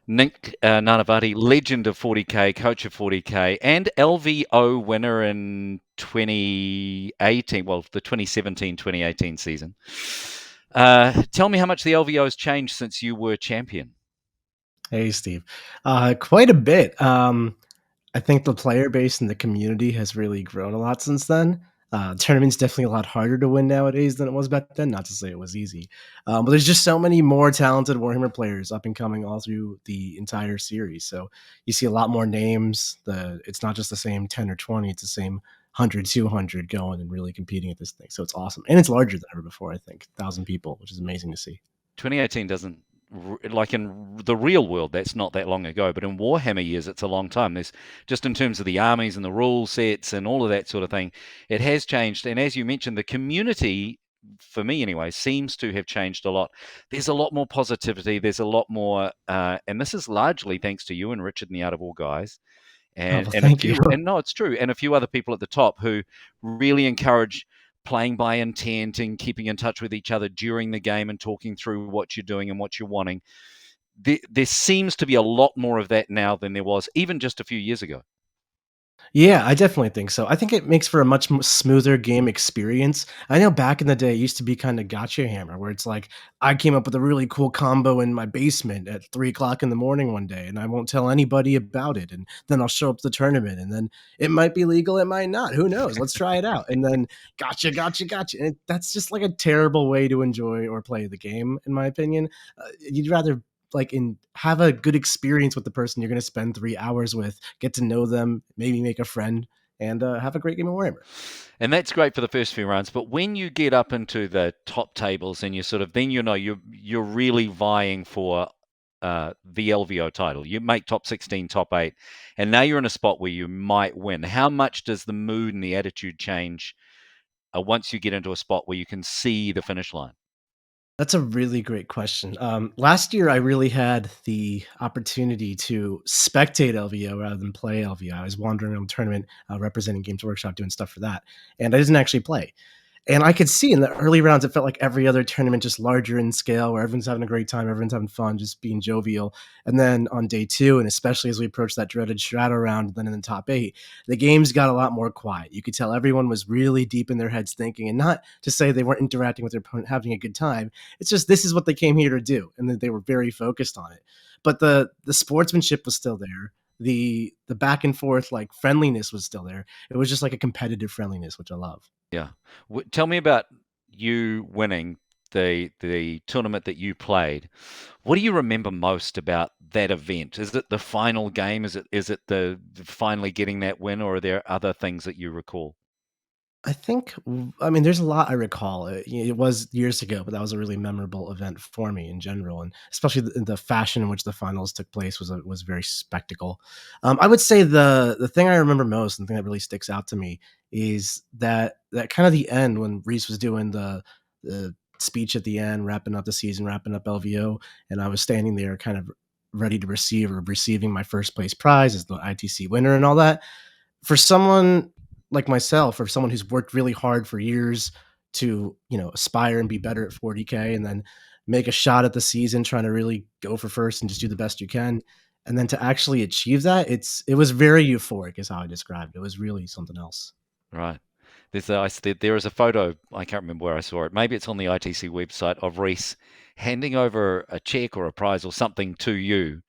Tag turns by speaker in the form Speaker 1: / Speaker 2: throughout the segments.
Speaker 1: Nick Nanavati, legend of 40K, coach of 40K, and LVO winner in 2018, well, the 2017-2018 season. Tell me how much the LVO has changed since you were champion.
Speaker 2: Hey, Steve. Quite a bit. I think the player base and the community has really grown a lot since then. Tournament's definitely a lot harder to win nowadays than it was back then. Not to say it was easy, but there's just so many more talented Warhammer players up and coming all through the entire series. So you see a lot more names. It's not just the same 10 or 20; it's the same 100, 200 going and really competing at this thing. So it's awesome, and it's larger than ever before. I think 1,000 people, which is amazing to see.
Speaker 1: 2018 doesn't, like in the real world, that's not that long ago, but in Warhammer years, it's a long time. There's just in terms of the armies and the rule sets and all of that sort of thing, it has changed. And as you mentioned, the community, for me anyway, seems to have changed a lot. There's a lot more positivity. There's a lot more, and this is largely thanks to you and Richard and the Out of All guys,
Speaker 2: Oh,
Speaker 1: and
Speaker 2: well,
Speaker 1: and a
Speaker 2: thank you.
Speaker 1: few, and no, it's true, and a few other people at the top who really encourage playing by intent and keeping in touch with each other during the game and talking through what you're doing and what you're wanting. There seems to be a lot more of that now than there was even just a few years ago.
Speaker 2: Yeah, I definitely think so. I think it makes for a much smoother game experience. I know back in the day, it used to be kind of gotcha hammer, where it's like I came up with a really cool combo in my basement at 3 o'clock in the morning one day, and I won't tell anybody about it. And then I'll show up to the tournament, and then it might be legal, it might not. Who knows? Let's try it out. And then gotcha, gotcha, gotcha. And that's just like a terrible way to enjoy or play the game, in my opinion. You'd rather have a good experience with the person you're going to spend 3 hours with, get to know them, maybe make a friend, and have a great game of Warhammer.
Speaker 1: And that's great for the first few rounds, but when you get up into the top tables and you sort of, then you're really vying for the LVO title. You make top 16, top 8, and now you're in a spot where you might win. How much does the mood and the attitude change once you get into a spot where you can see the finish line?
Speaker 2: That's a really great question. Last year, I really had the opportunity to spectate LVO rather than play LVO. I was wandering around the tournament, representing Games Workshop, doing stuff for that, and I didn't actually play. And I could see in the early rounds, it felt like every other tournament, just larger in scale, where everyone's having a great time, everyone's having fun, just being jovial. And then on day two, and especially as we approached that dreaded Strato round, then in the top eight, the games got a lot more quiet. You could tell everyone was really deep in their heads thinking, and not to say they weren't interacting with their opponent, having a good time. It's just this is what they came here to do, and that they were very focused on it. But the sportsmanship was still there. The back and forth like friendliness was still there. It was just like a competitive friendliness, which I love.
Speaker 1: Yeah. Tell me about you winning the tournament that you played. What do you remember most about that event? Is it the final game? Is it the finally getting that win, or are there other things that you recall?
Speaker 2: I mean, there's a lot I recall. It was years ago, but that was a really memorable event for me in general, and especially the fashion in which the finals took place was very spectacle. I would say the thing I remember most, and the thing that really sticks out to me, is that kind of the end when Reese was doing the speech at the end, wrapping up the season, wrapping up LVO, and I was standing there, kind of ready to receiving my first place prize as the ITC winner and all that. For someone like myself, or someone who's worked really hard for years to, aspire and be better at 40K, and then make a shot at the season, trying to really go for first and just do the best you can, and then to actually achieve that, it was very euphoric, is how I described it. It was really something else.
Speaker 1: Right. There is a photo, I can't remember where I saw it. Maybe it's on the ITC website, of Reese handing over a check or a prize or something to you.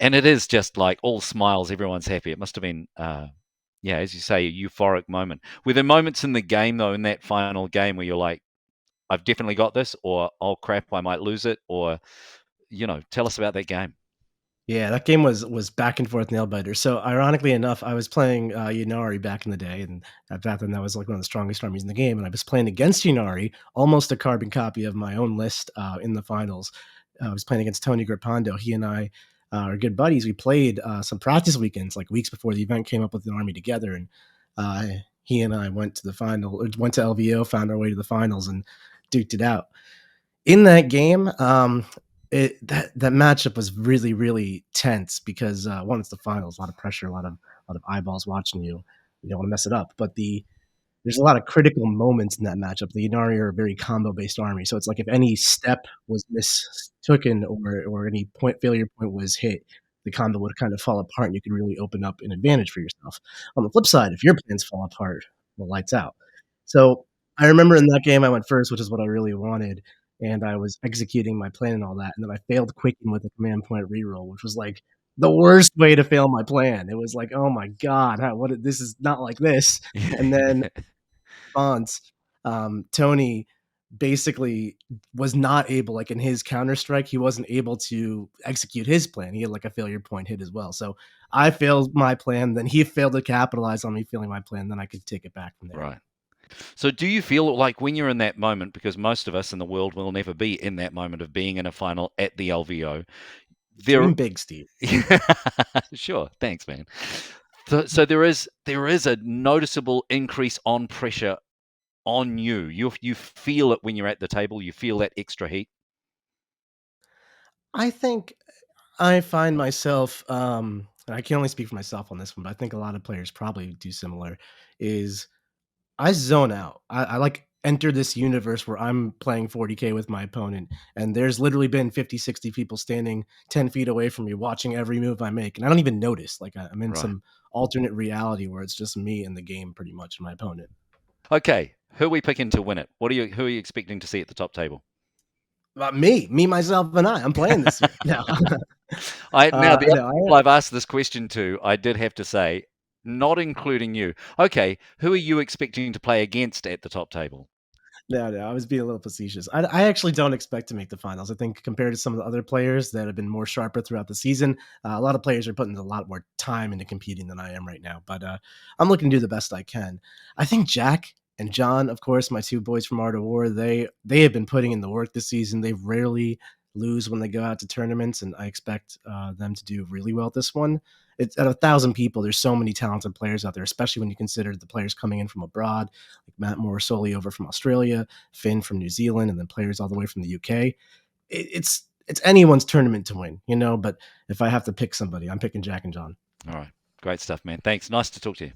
Speaker 1: And it is just like all smiles, everyone's happy. It must have been, yeah, as you say, a euphoric moment. Were there moments in the game, though, in that final game where you're like, I've definitely got this, or oh crap, I might lose it, or, tell us about that game.
Speaker 2: Yeah, that game was back and forth nail biter. So ironically enough, I was playing Yunari back in the day, and back then that was like one of the strongest armies in the game. And I was playing against Yunari, almost a carbon copy of my own list in the finals. I was playing against Tony Grippando. He and I are good buddies. We played some practice weekends, like weeks before the event, came up with an army together, and uh, he and I went to the final, went to LVO, found our way to the finals, and duked it out in that game. That matchup was really really tense because one, it's the finals, a lot of pressure, a lot of eyeballs watching you. You don't want to mess it up, but there's a lot of critical moments in that matchup. The Inari are a very combo-based army, so it's like if any step was mistooken or any point failure point was hit, the combo would kind of fall apart, and you could really open up an advantage for yourself. On the flip side, if your plans fall apart, well, lights out. So, I remember in that game, I went first, which is what I really wanted, and I was executing my plan and all that, and then I failed Quicken with a command point reroll, which was, like, the worst way to fail my plan. It was like, "Oh my god, how what this is not like this." And then response, Tony basically was not able, like in his Counter Strike, he wasn't able to execute his plan. He had like a failure point hit as well. So I failed my plan, then he failed to capitalize on me failing my plan. Then I could take it back from there.
Speaker 1: Right. So do you feel like when you're in that moment, because most of us in the world will never be in that moment of being in a final at the LVO, there
Speaker 2: Dream big, Steve.
Speaker 1: sure, thanks, man. So there is a noticeable increase on pressure on you. You feel it when you're at the table. You feel that extra heat.
Speaker 2: I think I find myself, and I can only speak for myself on this one, but I think a lot of players probably do similar, is I zone out. I like enter this universe where I'm playing 40K with my opponent, and there's literally been 50, 60 people standing 10 feet away from me watching every move I make, and I don't even notice. Like I'm in
Speaker 1: Right.
Speaker 2: some alternate reality where it's just me and the game pretty much, and my opponent.
Speaker 1: Okay. Who are we picking to win it? Who are you expecting to see at the top table?
Speaker 2: Me, myself, and I. I'm playing this year. No,
Speaker 1: I now the other
Speaker 2: no,
Speaker 1: people I've asked this question to, I did have to say, not including you. Okay, who are you expecting to play against at the top table?
Speaker 2: no, I was being a little facetious. I actually don't expect to make the finals. I think compared to some of the other players that have been more sharper throughout the season, a lot of players are putting a lot more time into competing than I am right now. But I'm looking to do the best I can. I think Jack and John, of course, my two boys from Art of War, they have been putting in the work this season. They rarely lose when they go out to tournaments, and I expect them to do really well this one. It's at 1,000 people. There's so many talented players out there, especially when you consider the players coming in from abroad, like Matt Morrisoli over from Australia, Finn from New Zealand, and then players all the way from the UK. It's anyone's tournament to win, you know. But if I have to pick somebody, I'm picking Jack and John.
Speaker 1: All right, great stuff, man. Thanks. Nice to talk to you.